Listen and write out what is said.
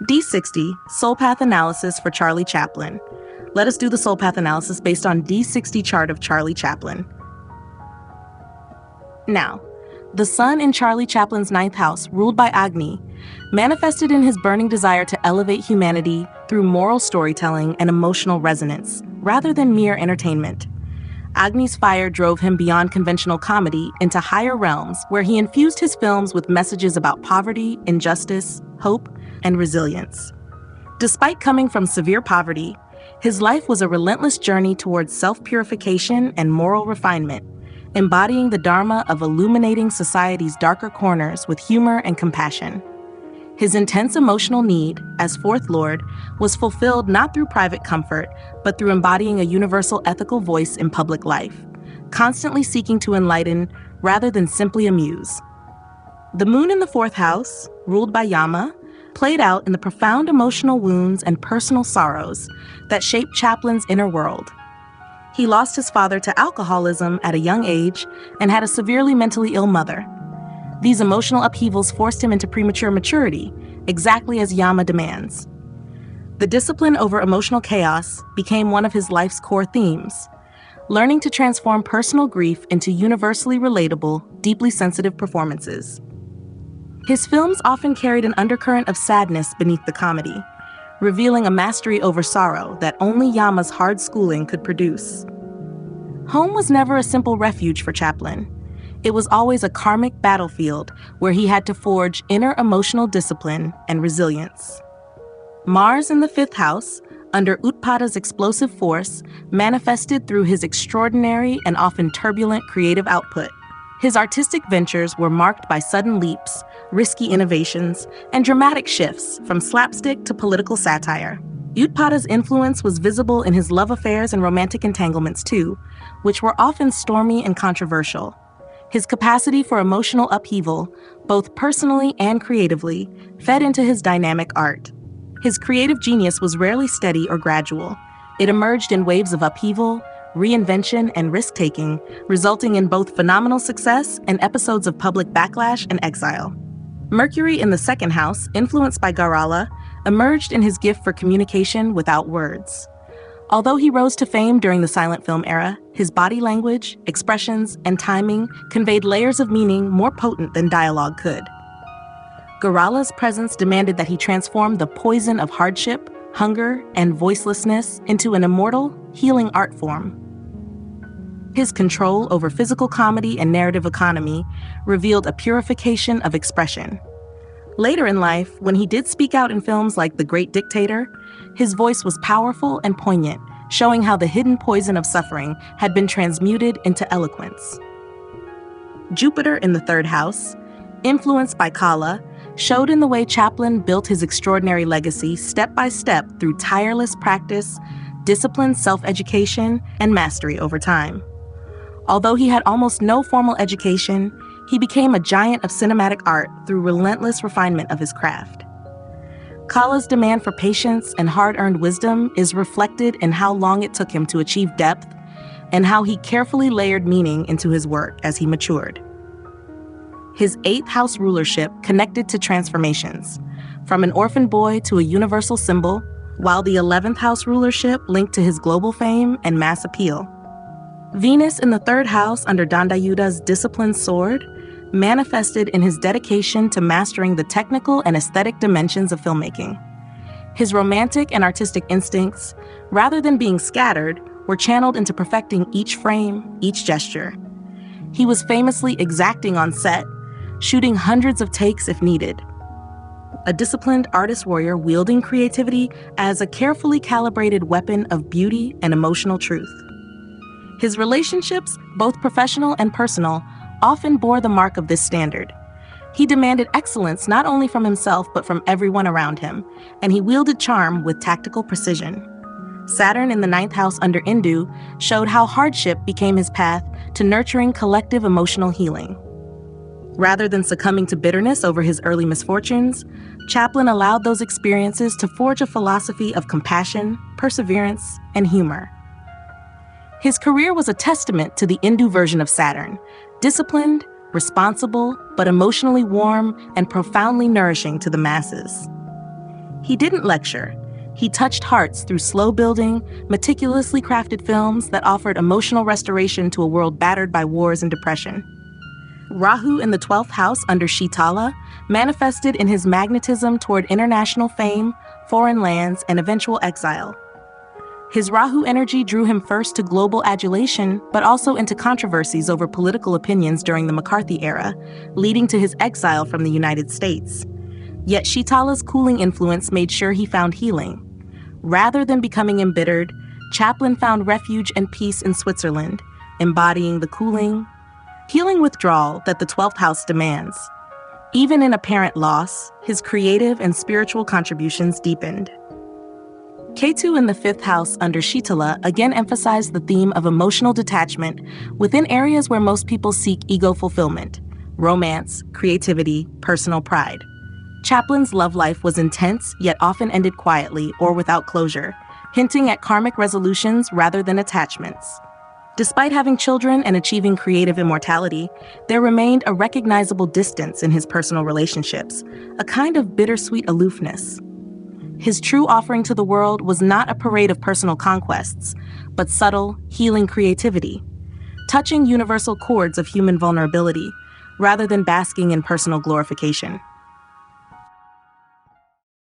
D60, Soul Path Analysis for Charlie Chaplin. Let us do the soul path analysis based on D60 chart of Charlie Chaplin. Now, the sun in Charlie Chaplin's ninth house, ruled by Agni, manifested in his burning desire to elevate humanity through moral storytelling and emotional resonance, rather than mere entertainment. Agni's fire drove him beyond conventional comedy into higher realms where he infused his films with messages about poverty, injustice, hope, and resilience. Despite coming from severe poverty, his life was a relentless journey towards self-purification and moral refinement, embodying the Dharma of illuminating society's darker corners with humor and compassion. His intense emotional need, as Fourth Lord, was fulfilled not through private comfort, but through embodying a universal ethical voice in public life, constantly seeking to enlighten rather than simply amuse. The moon in the fourth house, ruled by Yama, played out in the profound emotional wounds and personal sorrows that shaped Chaplin's inner world. He lost his father to alcoholism at a young age and had a severely mentally ill mother. These emotional upheavals forced him into premature maturity, exactly as Yama demands. The discipline over emotional chaos became one of his life's core themes, learning to transform personal grief into universally relatable, deeply sensitive performances. His films often carried an undercurrent of sadness beneath the comedy, revealing a mastery over sorrow that only Yama's hard schooling could produce. Home was never a simple refuge for Chaplin. It was always a karmic battlefield where he had to forge inner emotional discipline and resilience. Mars in the fifth house, under Utpata's explosive force, manifested through his extraordinary and often turbulent creative output. His artistic ventures were marked by sudden leaps, risky innovations, and dramatic shifts from slapstick to political satire. Utpata's influence was visible in his love affairs and romantic entanglements too, which were often stormy and controversial. His capacity for emotional upheaval, both personally and creatively, fed into his dynamic art. His creative genius was rarely steady or gradual. It emerged in waves of upheaval, reinvention, and risk-taking, resulting in both phenomenal success and episodes of public backlash and exile. Mercury in the second house, influenced by Kerala, emerged in his gift for communication without words. Although he rose to fame during the silent film era, his body language, expressions, and timing conveyed layers of meaning more potent than dialogue could. Kerala's presence demanded that he transform the poison of hardship, hunger, and voicelessness into an immortal, healing art form. His control over physical comedy and narrative economy revealed a purification of expression. Later in life, when he did speak out in films like The Great Dictator, his voice was powerful and poignant, showing how the hidden poison of suffering had been transmuted into eloquence. Jupiter in the third house, influenced by Kala, showed in the way Chaplin built his extraordinary legacy step by step through tireless practice, disciplined self-education, and mastery over time. Although he had almost no formal education, he became a giant of cinematic art through relentless refinement of his craft. Kala's demand for patience and hard-earned wisdom is reflected in how long it took him to achieve depth and how he carefully layered meaning into his work as he matured. His eighth house rulership connected to transformations, from an orphan boy to a universal symbol, while the 11th house rulership linked to his global fame and mass appeal. Venus in the third house under Dandayuda's disciplined sword manifested in his dedication to mastering the technical and aesthetic dimensions of filmmaking. His romantic and artistic instincts, rather than being scattered, were channeled into perfecting each frame, each gesture. He was famously exacting on set, shooting hundreds of takes if needed. A disciplined artist warrior wielding creativity as a carefully calibrated weapon of beauty and emotional truth. His relationships, both professional and personal, often bore the mark of this standard. He demanded excellence not only from himself but from everyone around him, and he wielded charm with tactical precision. Saturn in the ninth house under Indu showed how hardship became his path to nurturing collective emotional healing. Rather than succumbing to bitterness over his early misfortunes, Chaplin allowed those experiences to forge a philosophy of compassion, perseverance, and humor. His career was a testament to the Indu version of Saturn, disciplined, responsible, but emotionally warm and profoundly nourishing to the masses. He didn't lecture. He touched hearts through slow-building, meticulously crafted films that offered emotional restoration to a world battered by wars and depression. Rahu in the 12th house under Shitala manifested in his magnetism toward international fame, foreign lands, and eventual exile. His Rahu energy drew him first to global adulation, but also into controversies over political opinions during the McCarthy era, leading to his exile from the United States. Yet Shitala's cooling influence made sure he found healing. Rather than becoming embittered, Chaplin found refuge and peace in Switzerland, embodying the cooling, healing withdrawal that the 12th house demands. Even in apparent loss, his creative and spiritual contributions deepened. Ketu in the 5th house under Shitala again emphasized the theme of emotional detachment within areas where most people seek ego fulfillment: romance, creativity, personal pride. Chaplin's love life was intense, yet often ended quietly or without closure, hinting at karmic resolutions rather than attachments. Despite having children and achieving creative immortality, there remained a recognizable distance in his personal relationships, a kind of bittersweet aloofness. His true offering to the world was not a parade of personal conquests, but subtle, healing creativity, touching universal chords of human vulnerability, rather than basking in personal glorification.